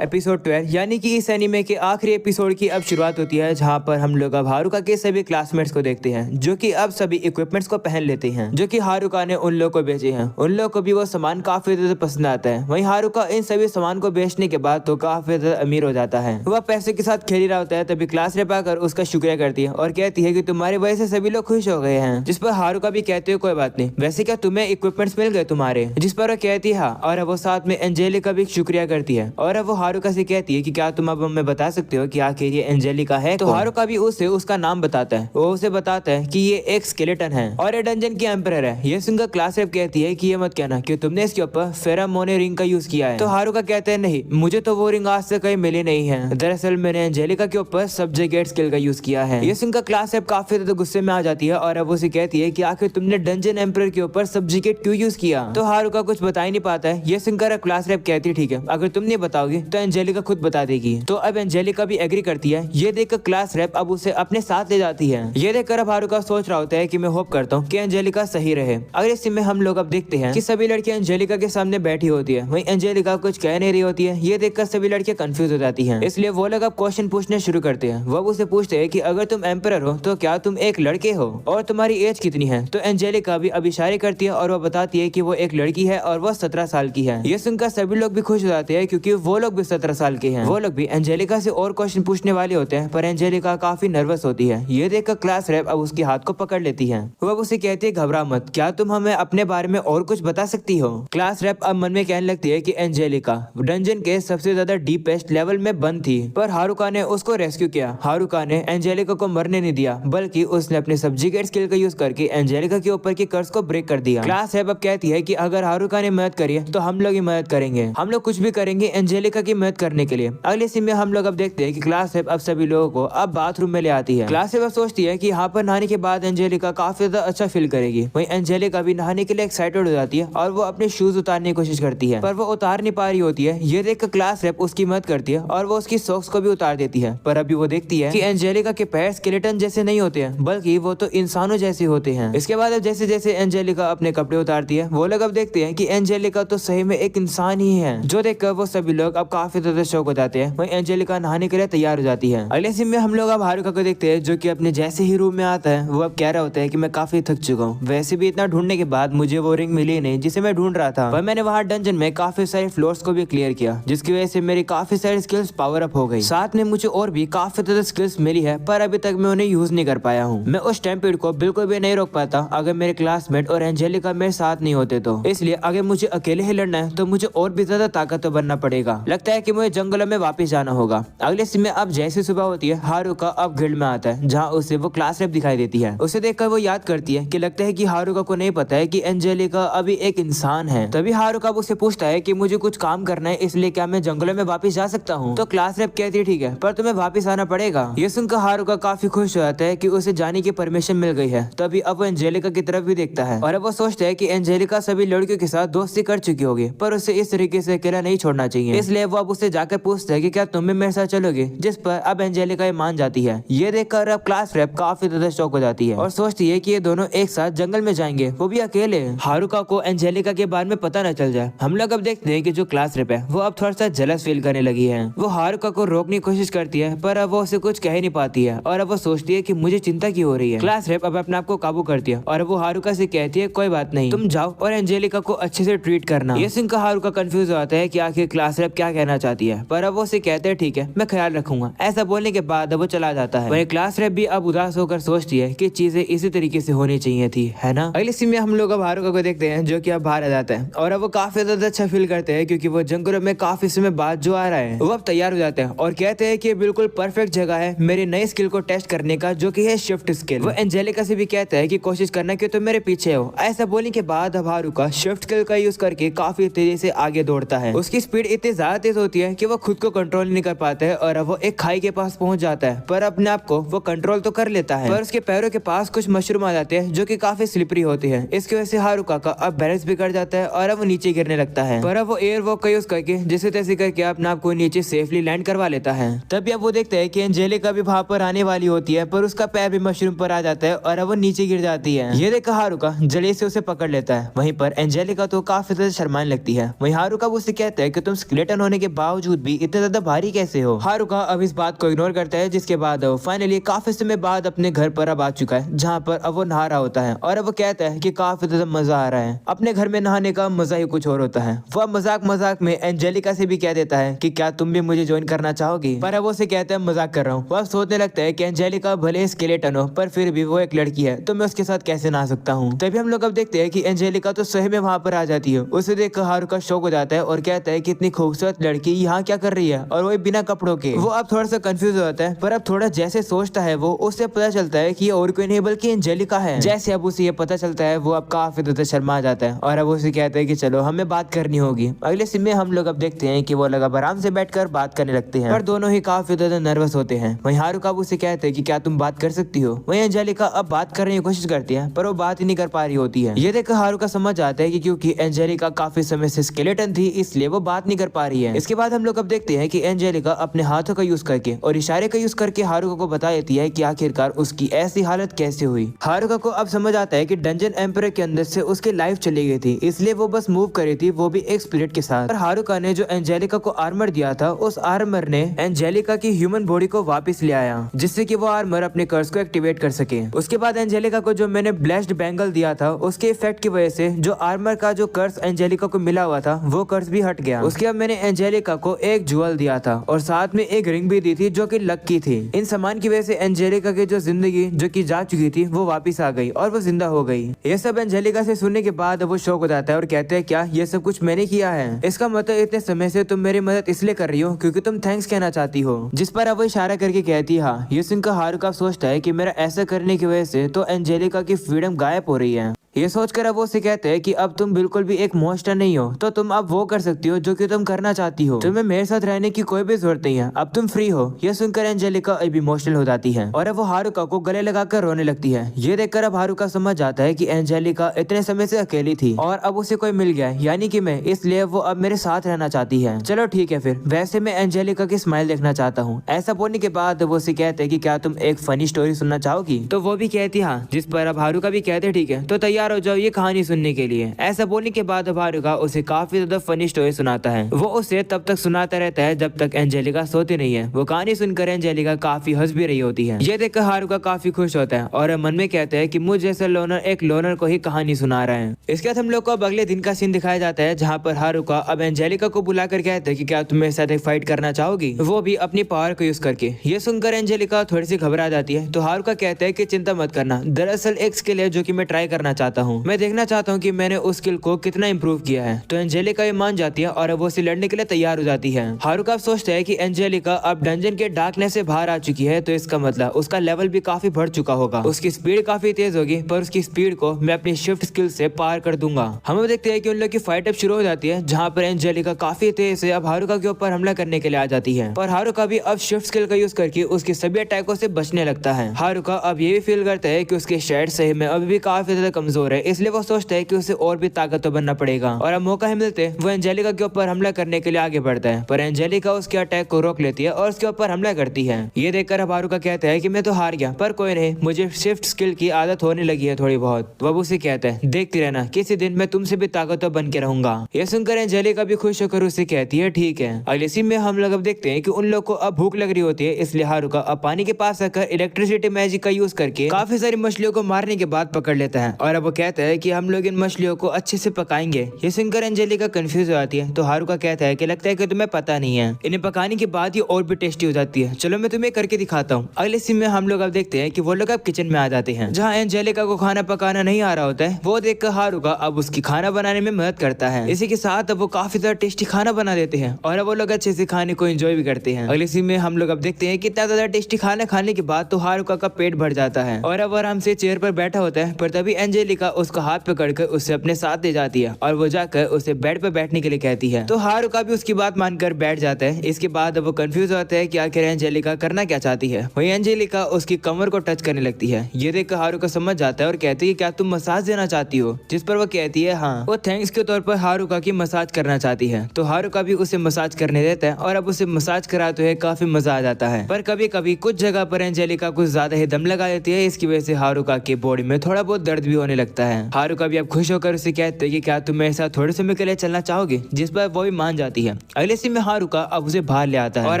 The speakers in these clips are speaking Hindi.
एपिसोड 12 यानी कि इस एनीमे के आखिरी एपिसोड की अब शुरुआत होती है, जहां पर हम लोग अब हारुका के सभी क्लासमेट्स को देखते हैं जो कि अब सभी इक्विपमेंट्स को पहन लेते हैं जो कि हारुका ने उन लोगों को बेचे हैं। उन लोगों को भी वो सामान काफी ज्यादा पसंद आता है। वहीं हारुका इन सभी सामान को बेचने के बाद तो काफी ज्यादा अमीर हो जाता है। वह पैसे के साथ खेल रहा होता है, तभी क्लास रेप आकर उसका शुक्रिया करती है और कहती है कि तुम्हारी वजह से सभी लोग खुश हो गए हैं। जिस पर हारुका भी कहते हो कोई बात नहीं, वैसे क्या तुम्हें इक्विपमेंट्स मिल गए तुम्हारे? जिस पर वो कहती है और वो साथ में एंजेलिका भी शुक्रिया करती है और वो हारुका से कहती है कि क्या तुम अब हमें बता सकते हो कि आखिर ये एंजेलिका है? तो हारुका भी उसे उसका नाम बताता है। वो उसे बताता है कि ये एक स्केलेटन है और ये डंजन की एम्परर है। ये सुनकर क्लास रेप कहती है कि ये मत कहना कि तुमने इसके ऊपर फेरामोने रिंग का यूज किया है। तो हारुका कहते हैं नहीं, मुझे तो वो रिंग आज से कहीं मिली नहीं है। दरअसल मैंने एंजेलिका के ऊपर सब्जेक्ट स्किल का यूज किया है। ये सुनकर क्लास रेप काफी ज्यादा गुस्से में आ जाती है और अब उसे कहती है कि आखिर तुमने डंजन एम्परर के ऊपर सब्जेक्ट क्यों यूज किया? तो हारुका कुछ बता ही नहीं पाता है। ये सुनकर क्लास रेप कहती है ठीक है, अगर तुम नहीं बताओगे तो एंजेलिका खुद बता देगी। तो अब एंजेलिका भी एग्री करती है। ये देखकर क्लास रेप अब उसे अपने साथ ले जाती है। ये देखकर अब हारुका सोच रहा होता है कि मैं होप करता हूँ कि एंजेलिका सही रहे। अगले सीन में हम लोग अब देखते हैं कि सभी लड़कियां एंजेलिका के सामने बैठी होती है। वहीं एंजेलिका कुछ कह नहीं रही होती है। ये देखकर सभी लड़कियां कंफ्यूज हो जाती हैं। इसलिए वो लोग अब क्वेश्चन पूछने शुरू करते हैं। वो उसे पूछते हैं कि अगर तुम एम्परर हो तो क्या तुम एक लड़के हो और तुम्हारी एज कितनी है? तो एंजेलिका भी अब इशारे करती है और वो बताती है कि वो एक लड़की है और वो 17 साल की है। ये सुनकर सभी लोग भी खुश हो जाते हैं क्योंकि वो लोग भी 17 साल के हैं। वो लोग भी एंजेलिका से और क्वेश्चन पूछने वाले होते हैं, पर एंजेलिका काफी नर्वस होती है। ये देखकर क्लास रेप अब उसके हाथ को पकड़ लेती है। वो उसे कहती है घबरा मत, क्या तुम हमें अपने बारे में और कुछ बता सकती हो? क्लास रेप अब मन में कहने लगती है कि एंजेलिका डंजन के सबसे ज्यादा डीपेस्ट लेवल में बंद थी, पर हारुका ने उसको रेस्क्यू किया। हारुका ने एंजेलिका को मरने नहीं दिया, बल्कि उसने अपने सब्जेक्ट स्किल का यूज करके एंजेलिका के ऊपर की कर्ज को ब्रेक कर दिया। क्लास रेप अब कहती है कि अगर हारुका ने मदद करी तो हम लोग ही मदद करेंगे। हम लोग कुछ भी करेंगे एंजेलिका की मदद करने के लिए। अगले सीन में हम लोग अब देखते हैं कि क्लास रेप अब सभी लोगों को अब बाथरूम में ले आती है। क्लास रेप अब सोचती है कि यहाँ पर नहाने के बाद एंजेलिका काफी ज्यादा अच्छा फील करेगी। वहीं एंजेलिका भी नहाने के लिए एक्साइटेड हो जाती है और वो अपने शूज उतारने की कोशिश करती है, पर वो उतार नहीं पा रही होती है। ये देखकर क्लास रेप उसकी मदद करती है और वो उसकी सॉक्स को भी उतार देती है। पर अभी वो देखती है कि एंजेलिका के पैर स्केलेटन जैसे नहीं होते हैं, बल्कि वो तो इंसानों जैसे होते हैं। इसके बाद अब जैसे जैसे एंजेलिका अपने कपड़े उतारती है, वो लोग अब देखते हैं कि एंजेलिका तो सही में एक इंसान ही है, जो देखकर वो सभी लोग अब काफी ज्यादा शौक हो जाते हैं। वहीं एंजेलिका नहाने के लिए तैयार हो जाती है। अगले सीन में हम लोग अब हारुका को देखते हैं, जो कि अपने जैसे ही रूम में आता है वो अब कह रहा होता है कि मैं काफी थक चुका हूँ। वैसे भी इतना ढूंढने के बाद मुझे वो रिंग मिली नहीं जिसे मैं ढूंढ रहा था, पर मैंने वहाँ डंजन में काफी सारे फ्लोर्स को भी क्लियर किया, जिसकी वजह से मेरी काफी सारी स्किल्स पावर अप हो गई। साथ में मुझे और भी काफी ज्यादा स्किल्स मिली है, पर अभी तक मैं उन्हें यूज नहीं कर पाया हूँ। मैं उस स्टैम्पीड को बिल्कुल भी नहीं रोक पाता अगर मेरे क्लासमेट और एंजेलिका मेरे साथ नहीं होते तो। इसलिए अगर मुझे अकेले ही लड़ना है तो मुझे और भी ज्यादा ताकतवर बनना पड़ेगा। लगता है कि मुझे जंगलों में वापस जाना होगा। अगले सीन में अब जैसे सुबह होती है, हारुका अब गिल्ड में आता है, जहाँ उसे वो क्लास रेप दिखाई देती है। उसे देखकर वो याद करती है कि लगता है कि हारुका को नहीं पता है कि एंजेलिका अभी एक इंसान है। तभी हारुका उससे पूछता है कि मुझे कुछ काम करना है, इसलिए क्या मैं जंगलों में वापस जा सकता हूँ? तो क्लास रेप कहती है ठीक है, पर तुम्हें वापस आना पड़ेगा। ये सुनकर हारुका काफी खुश हो जाता है कि उसे जाने की परमिशन मिल गई है। तभी अब वो एंजेलिका की तरफ भी देखता है और अब वो सोचता है कि एंजेलिका सभी लड़कियों के साथ दोस्ती कर चुकी होगी, पर उसे इस तरीके से अकेला नहीं छोड़ना चाहिए। इसलिए वो अब उससे जाकर पूछता है कि क्या तुम भी मेरे साथ चलोगे? जिस पर अब एंजेलिका मान जाती है। ये देखकर अब क्लास रेप काफी ज्यादा शौक हो जाती है और सोचती है कि ये दोनों एक साथ जंगल में जाएंगे, वो भी अकेले। हारुका को एंजेलिका के बारे में पता न चल जाए। हम लोग अब देखते हैं कि जो क्लास रेप है वो अब थोड़ा सा जेलस फील करने लगी है। वो हारुका को रोकने की कोशिश करती है, पर अब वो उसे कुछ कह नहीं पाती है और अब वो सोचती है कि मुझे चिंता क्यों हो रही है। क्लास रेप अब अपने आप को काबू करती है और वो हारुका से कहती है कोई बात नहीं, तुम जाओ और एंजेलिका को अच्छे से ट्रीट करना। ये सुनकर हारुका कंफ्यूज हो जाता है कि आखिर क्लास रेप क्या कहना चाहती है, पर अब वो उसे कहते हैं ठीक है, मैं ख्याल रखूंगा। ऐसा बोलने के बाद अब वो चला जाता है। वहीं क्लास रेप भी अब उदास होकर सोचती है कि चीजें इसी तरीके से होनी चाहिए थी, है ना? अगले सीन में हम लोग अब हारुका को देखते हैं, जो कि अब बाहर आ जाता है और अब वो काफी ज्यादा अच्छा फील करते हैं क्योंकि वो जंगलों में काफी समय बाद जो आ रहा है। वो अब तैयार हो जाते हैं और कहते हैं कि ये बिल्कुल परफेक्ट जगह है मेरी नई स्किल को टेस्ट करने का, जो कि है शिफ्ट स्किल। वो एंजेलिका से भी कहता है कि कोशिश करना कि तुम मेरे पीछे हो। ऐसा बोलने के बाद अब हारुका शिफ्ट स्किल का यूज करके काफी तेजी से आगे दौड़ता है। उसकी स्पीड इतनी ज्यादा तेज होती है कि वो खुद को कंट्रोल नहीं कर पाता है और अब वो एक खाई के पास पहुंच जाता है, पर अपने आप को वो कंट्रोल तो कर लेता है, पर उसके पैरों के पास कुछ मशरूम आ जाते हैं जो कि काफी स्लिपरी होते हैं। इसकी वजह से हारुका का अब बैलेंस बिगड़ जाता है और अब वो नीचे गिरने लगता है, पर अब वो एयर वॉक का यूज करके जैसे तैसे करके अपने आप को नीचे सेफली लैंड करवा लेता है। तभी अब वो देखता है कि एंजेलिका भी वहां पर आने वाली होती है, पर उसका पैर भी मशरूम पर आ जाता है और अब वो नीचे गिर जाती है। ये देखकर हारुका जल्दी से उसे पकड़ लेता है। वहीं पर एंजेलिका तो काफी ज्यादा शर्माने लगती है। वहीं हारुका उससे कहता है कि तुम स्केलेटन होने के बावजूद भी इतना ज्यादा भारी कैसे हो। हारुका अब इस बात को इग्नोर करता है, जिसके बाद वो फाइनली काफी समय बाद अपने घर पर अब आ चुका है, जहाँ पर अब वो नहा रहा होता है और अब वो कहता है कि काफी ज्यादा मजा आ रहा है। अपने घर में नहाने का मजा ही कुछ और होता है। वह मजाक मजाक में एंजेलिका से भी कह देता है कि क्या तुम भी मुझे ज्वाइन करना चाहोगी, पर अब वो उसे कहता है मजाक कर रहा हूँ। वह सोचने लगता है कि एंजेलिका भले स्केलेटन हो पर फिर भी वो एक लड़की है, तो मैं उसके साथ कैसे नहा सकता हूँ। तभी हम लोग अब देखते हैं कि एंजेलिका तो सही में वहाँ पर आ जाती है। उसे देख हारुका शौक हो जाता है और कहता है कि इतनी खूबसूरत लड़की यहाँ क्या कर रही है, और वो बिना कपड़ों के। वो अब थोड़ा सा कंफ्यूज हो जाता है, पर अब थोड़ा जैसे सोचता है वो, उससे पता चलता है कि ये और कोई नहीं बल्कि एंजेलिका है। जैसे अब उसे ये पता चलता है वो अब काफी ज्यादा शर्मा जाता है और अब उसे कहता है कि चलो हमें बात करनी होगी। अगले सीन में हम लोग अब देखते हैं कि वो लोग अब आराम से बैठकर बात करने लगते हैं, पर दोनों ही काफी ज्यादा नर्वस होते हैं। वहीं हारुका उसे कहते हैं कि क्या तुम बात कर सकती हो। वहीं एंजेलिका अब बात करने की कोशिश करती है, पर वो बात ही नहीं कर पा रही होती है। ये देखकर हारुका समझ आता है कि क्योंकि एंजेलिका काफी समय से स्केलेटन थी, इसलिए वो बात नहीं कर पा रही है। इसके बाद हम लोग अब देखते हैं कि एंजेलिका अपने हाथों का यूज करके और इशारे का यूज करके हारुका को बता देती है कि आखिरकार उसकी ऐसी हालत कैसे हुई। हारुका को अब समझ आता है कि डंजन एम्परर के अंदर से उसकी लाइफ चली गई थी, इसलिए वो बस मूव करी थी, वो भी एक स्पिरिट के साथ। और हारुका ने जो एंजेलिका को आर्मर दिया था, उस आर्मर ने एंजेलिका की ह्यूमन बॉडी को वापस ले आया, जिससे कि वो आर्मर अपने कर्स को एक्टिवेट कर सके। उसके बाद एंजेलिका को जो मैंने ब्लेस्ड बैंगल दिया था, उसके इफेक्ट की वजह से जो आर्मर का जो कर्स एंजेलिका को मिला हुआ था, वो कर्स भी हट गया। उसके बाद मैंने एंजेलिका को एक ज्वेल दिया था और साथ में एक रिंग भी दी थी जो कि लक की थी। इन सामान की वजह से एंजेलिका की जो जिंदगी जो कि जा चुकी थी वो वापस आ गई और वो जिंदा हो गई। ये सब एंजेलिका से सुनने के बाद वो शौक हो जाता है और कहते हैं क्या ये सब कुछ मैंने किया है? इसका मतलब इतने समय से तुम मेरी मदद इसलिए कर रही हो क्योंकि तुम थैंक्स कहना चाहती हो। जिस पर अब वो इशारा करके कहती है हाँ। ये सुनकर हारुका सोचता है कि मेरा ऐसा करने की वजह से तो एंजेलिका की फ्रीडम गायब हो रही है। ये सोचकर अब वो उसे कहते हैं कि अब तुम बिल्कुल भी एक मॉन्स्टर नहीं हो, तो तुम अब वो कर सकती हो जो कि तुम करना चाहती हो। तुम्हें मेरे साथ रहने की कोई भी जरूरत नहीं है, अब तुम फ्री हो। ये सुनकर एंजेलिका अब इमोशनल हो जाती है और अब वो हारुका को गले लगाकर रोने लगती है। ये देखकर अब हारुका समझ जाता है कि एंजेलिका इतने समय से अकेली थी और अब उसे कोई मिल गया है, यानी कि मैं, इसलिए वो अब मेरे साथ रहना चाहती है। चलो ठीक है फिर, वैसे मैं एंजेलिका की स्माइल देखना चाहता हूँ। ऐसा बोलने के बाद वो उसे कहते हैं कि क्या तुम एक फनी स्टोरी सुनना चाहोगी? तो वो भी कहती हाँ, जिस पर अब हारुका भी कहते ठीक है तो तैयार हो जाओ ये कहानी सुनने के लिए। ऐसा बोलने के बाद हारुका उसे काफी ज्यादा फनी स्टोरी सुनाता है। वो उसे तब तक सुनाता रहता है जब तक एंजेलिका सोती नहीं है। वो कहानी सुनकर एंजेलिका काफी हंस भी रही होती है। ये देखकर हारुका काफी खुश होता है और मन में कहता है कि मुझ जैसा लोनर एक लोनर को ही कहानी सुना रहा है। इसके बाद हम लोग को अब अगले दिन का सीन दिखाया जाता है, जहाँ पर हारुका अब एंजेलिका को बुलाकर कहते हैं कि क्या तुम मेरे साथ एक फाइट करना चाहोगी, वो भी अपनी पावर को यूज करके। ये सुनकर एंजेलिका थोड़ी सी घबरा जाती है, तो हारुका कहता है कि चिंता मत करना, दरअसल एक स्किल है जो कि मैं ट्राई करना चाहता हूँ। मैं देखना चाहता हूँ कि मैंने उस स्किल को कितना इंप्रूव किया है। तो एंजेलिका ये मान जाती है और वो उसे लड़ने के लिए तैयार हो जाती है। हारुका सोचता है कि एंजेलिका अब डंजन के डार्कनेस से बाहर आ चुकी है, तो इसका मतलब उसका लेवल भी काफी बढ़ चुका होगा। उसकी स्पीड काफी तेज होगी, पर उसकी स्पीड को मैं अपनी शिफ्ट स्किल से पार कर दूंगा। हम देखते हैं कि उन लोग की फाइट अब शुरू हो जाती है, जहाँ पर एंजेलिका काफी तेज से अब हारुका के ऊपर हमला करने के लिए आ जाती है, पर हारुका भी अब शिफ्ट स्किल का यूज करके उसके सभी अटैकों से बचने लगता है। हारुका अब ये भी फील करता है कि उसके शेड सही में अभी भी काफी ज्यादा कमजोर है, इसलिए वो सोचता है कि उसे और भी ताकतवर बनना पड़ेगा। और अब मौका ही मिलते वो एंजेलिका के ऊपर हमला करने के लिए आगे बढ़ता है, पर एंजेलिका उसके अटैक को रोक लेती है और उसके ऊपर हमला करती है। ये देखकर अब हारुका कहता है कि मैं तो हार गया, पर कोई नहीं, मुझे शिफ्ट स्किल की आदत होने लगी है थोड़ी बहुत। वो उसे कहता है देखती रहना, किसी दिन मैं तुमसे भी ताकतवर बन के रहूंगा। ये सुनकर एंजेलिका भी खुश होकर उसे कहती है ठीक है। अगले सीन में हम लोग अब देखते हैं कि उन लोग को अब भूख लग रही होती है, इसलिए हारुका अब पानी के पास आकर इलेक्ट्रिसिटी मैजिक का यूज करके काफी सारी मछलियों को मारने के बाद पकड़ लेता है और अब वो कहता है कि हम लोग इन मछलियों को अच्छे से पकाएंगे। ये सुनकर एंजेलिका कंफ्यूज हो जाती है, तो हारुका कहता है कि लगता है कि तुम्हें पता नहीं है, इन्हें पकाने के बाद ये और भी टेस्टी हो जाती है, चलो मैं तुम्हें करके दिखाता हूँ। अगले सीन में हम लोग अब देखते हैं कि वो लोग अब किचन में आ जाते हैं, जहाँ एंजेलिका को खाना पकाना नहीं आ रहा होता है। वो देखकर हारुका अब उसकी खाना बनाने में मदद करता है। इसी के साथ अब वो काफी ज्यादा टेस्टी खाना बना देते हैं और अब वो लोग अच्छे से खाने को एंजॉय भी करते हैं। अगले सीन में हम लोग अब देखते हैं कि इतना ज्यादा टेस्टी खाना खाने के बाद तो हारुका का पेट भर जाता है और अब आराम से चेयर पर बैठा होता है, पर तभी एंजेलिका उसका हाथ पकड़कर उसे अपने साथ ले जाती है और वो जाकर उसे बेड पर बैठने के लिए कहती है। तो हारुका भी उसकी बात मानकर बैठ जाता है। इसके बाद वो कंफ्यूज होता है कि आखिर एंजेलिका करना क्या चाहती है। वही एंजेलिका उसकी कमर को टच करने लगती है। ये देखकर हारुका समझ जाता है और कहती है क्या तुम मसाज देना चाहती हो, जिस पर वो कहती है हाँ। वो थैंक्स के तौर पर हारुका की मसाज करना चाहती है, तो हारुका भी उसे मसाज करने देता है और अब उसे मसाज कराते हुए काफी मजा आ जाता है। पर कभी कभी कुछ जगह पर एंजेलिका कुछ ज्यादा ही दम लगा देती है, इसकी वजह से हारुका की बॉडी में थोड़ा बहुत दर्द भी होने लगता है। लगता है। हारुका भी अब खुश होकर उसे कहते हैं कि क्या तुम मेरे साथ थोड़े समय के लिए चलना चाहोगे, जिस पर वो भी मान जाती है। अगले सीन में हारुका अब उसे बाहर ले आता है और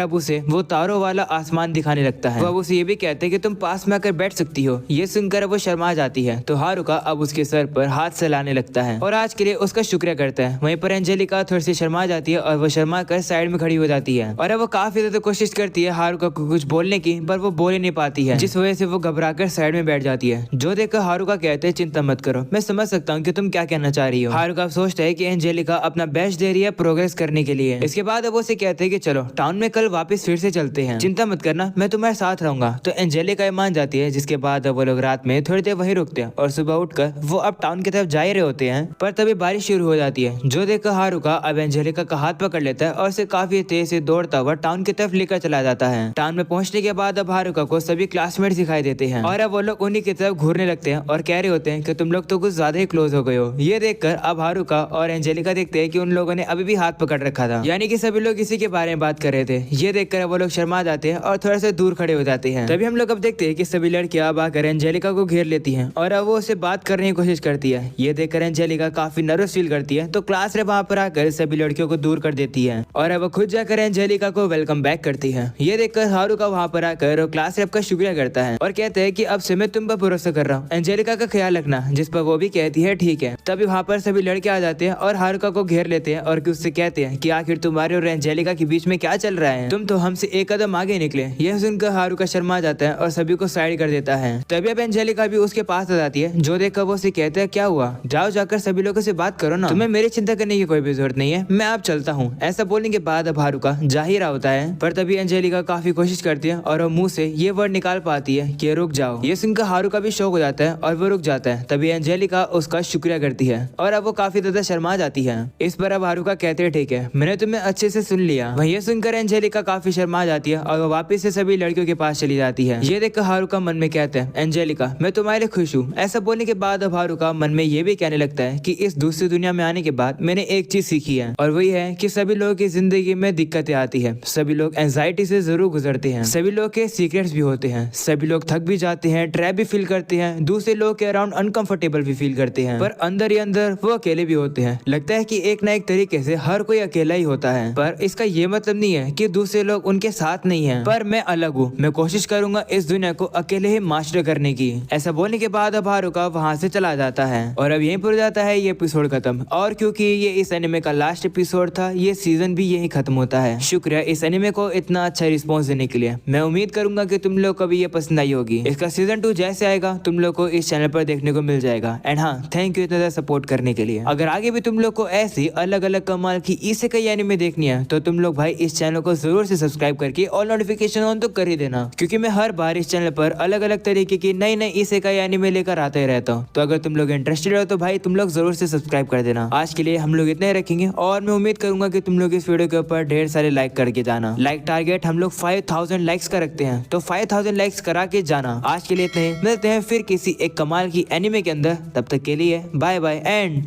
अब उसे वो तारों वाला आसमान दिखाने लगता है। वो अब उसे ये भी कहते हैं कि तुम पास में आकर बैठ सकती हो। ये सुनकर वो शर्मा जाती है तो हारुका अब उसके सर पर हाथ सहलाने लगता है और आज के लिए उसका शुक्रिया करता है। वहीं पर एंजेलिका थोड़ी सी शर्मा जाती है और वो शर्मा कर साइड में खड़ी हो जाती है और अब वो काफी ज्यादा कोशिश करती है हारुका को कुछ बोलने की, पर वो बोल ही नहीं पाती है, जिस वजह से वो घबराकर साइड में बैठ जाती है। जो देखकर हारुका कहते हैं चिंता मत करो, मैं समझ सकता हूँ कि तुम क्या कहना चाह रही हो। हारुका सोचता है कि एंजेलिका अपना बेस्ट दे रही है प्रोग्रेस करने के लिए। इसके बाद अब वो उसे कहते हैं कि चलो टाउन में कल वापस फिर से चलते हैं, चिंता मत करना, मैं तुम्हारे साथ रहूंगा। तो एंजेलिका मान जाती है, जिसके बाद वो लोग रात में थोड़ी देर वहीं रुकते हैं और सुबह उठकर वो अब टाउन की तरफ जा ही रहे होते हैं। पर तभी बारिश शुरू हो जाती है, जो देखकर हारुका अब एंजेलिका का हाथ पकड़ लेता है और उसे काफी तेज से दौड़ता हुआ टाउन की तरफ लेकर चला जाता है। टाउन में पहुंचने के बाद अब हारुका को सभी क्लासमेट दिखाई देते हैं और अब वो लोग उन्हीं की तरफ घूरने लगते हैं और कह रहे होते हैं कि तुम लोग तो कुछ ज्यादा ही क्लोज हो गए हो। ये देखकर अब हारुका और एंजेलिका देखते हैं कि उन लोगों ने अभी भी हाथ पकड़ रखा था, यानी कि सभी लोग इसी के बारे में बात कर रहे थे। ये देखकर वो लोग शर्मा जाते हैं और थोड़ा सा दूर खड़े हो जाते हैं। तभी हम लोग अब देखते हैं कि सभी लड़कियां अब आकर एंजेलिका को घेर लेती हैं और अब वो उससे बात करने की कोशिश करती है। ये देखकर एंजेलिका काफी नर्वस फील करती है तो क्लास में वहां पर आकर सभी लड़कियों को दूर कर देती है और अब वो खुद जाकर एंजेलिका को वेलकम बैक करती है। ये देखकर हारुका वहां पर आकर क्लास रेप का शुक्रिया करता है और कहते हैं कि अब से मैं तुम पर भरोसा कर रहा हूँ, एंजेलिका का ख्याल रखना, जिस पर वो भी कहती है ठीक है। तभी वहां पर सभी लड़के आ जाते हैं और हारुका को घेर लेते हैं और उससे कहते हैं कि आखिर तुम्हारे और एंजेलिका के बीच में क्या चल रहा है, तुम तो हमसे एक कदम आगे निकले। यह सुनकर हारुका शर्मा जाता है और सभी को साइड कर देता है। तभी अब एंजेलिका भी उसके पास आ जाती है, जो देखकर वो उसे कहता है क्या हुआ, जाओ जाकर सभी लोगों से बात करो ना, तुम्हें मेरी चिंता करने की कोई भी जरूरत नहीं है, मैं अब चलता हूँ। ऐसा बोलने के बाद अब हारुका जा ही रहा होता है, पर तभी एंजेलिका काफी कोशिश करती है और वो मुंह से ये वर्ड निकाल पाती है कि रुक जाओ। ये सुनकर हारुका भी शौक हो जाता है और वो रुक जाता है। तभी एंजेलिका उसका शुक्रिया करती है और अब वो काफी ज्यादा शर्मा जाती है। इस पर अब हारुका कहते हैं ठीक है, मैंने तुम्हें अच्छे से सुन लिया। वहीं ये सुनकर एंजेलिका काफी शर्मा जाती है और वो वापस से सभी लड़कियों के पास चली जाती है। ये देखकर हारुका मन में कहता है एंजेलिका मैं तुम्हारे लिए खुश हूँ। ऐसा बोलने के बाद अब हारुका मन में ये भी कहने लगता है कि इस दूसरी दुनिया में आने के बाद मैंने एक चीज सीखी है और वही है कि सभी लोगों की जिंदगी में दिक्कतें आती है, सभी लोग एंजाइटी से जरूर गुजरते हैं, सभी लोग के सीक्रेट्स भी होते हैं, सभी लोग थक भी जाते हैं, ट्रैप भी फील करते हैं, दूसरे लोग के अराउंड अनकंफर्टेबल भी फील करते हैं, पर अंदर ही अंदर वो अकेले भी होते हैं। लगता है कि एक ना एक तरीके से हर कोई अकेला ही होता है, पर इसका ये मतलब नहीं है कि दूसरे लोग उनके साथ नहीं है। पर मैं अलग हूँ, मैं कोशिश करूंगा इस दुनिया को अकेले ही मास्टर करने की। ऐसा बोलने के बाद अब हारुका वहाँ से चला जाता है और अब यहीं पर जाता है ये एपिसोड खत्म। और क्योंकि ये इस एनिमे का लास्ट एपिसोड था, ये सीजन भी यही खत्म होता है। शुक्रिया इस एनिमे को इतना अच्छा रिस्पॉन्स देने के लिए। मैं उम्मीद करूंगा कि तुम लोग को भी ये पसंद आई होगी। इसका सीजन 2 जैसे आएगा तुम लोग को इस चैनल पर देखने को मिल जाएगा। एंड हाँ, थैंक यू इतना सपोर्ट करने के लिए। अगर आगे भी तुम लोग को ऐसी अलग अलग कमाल की इससे कई एनिमे देखनी है तो तुम लोग भाई इस चैनल को जरूर से सब्सक्राइब करके ऑल नोटिफिकेशन ऑन तो कर ही देना, क्योंकि मैं हर बार इस चैनल पर अलग अलग तरीके की नई नई इससे कई एनिमे लेकर आता ही रहता हूँ। तो अगर तुम लोग इंटरेस्टेड हो तो भाई तुम लोग जरूर से सब्सक्राइब कर देना। आज के लिए हम लोग इतना ही रखेंगे और मैं उम्मीद करूंगा कि तुम लोग इस वीडियो के ऊपर ढेर सारे लाइक करके जाना। लाइक टारगेट हम लोग 5000 लाइक्स का रखते हैं, तो 5000 लाइक्स करा के जाना। आज के लिए इतने ही, मिलते हैं फिर किसी एक कमाल की एनिमे के अंदर। तब तक के लिए bye bye and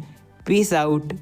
peace out.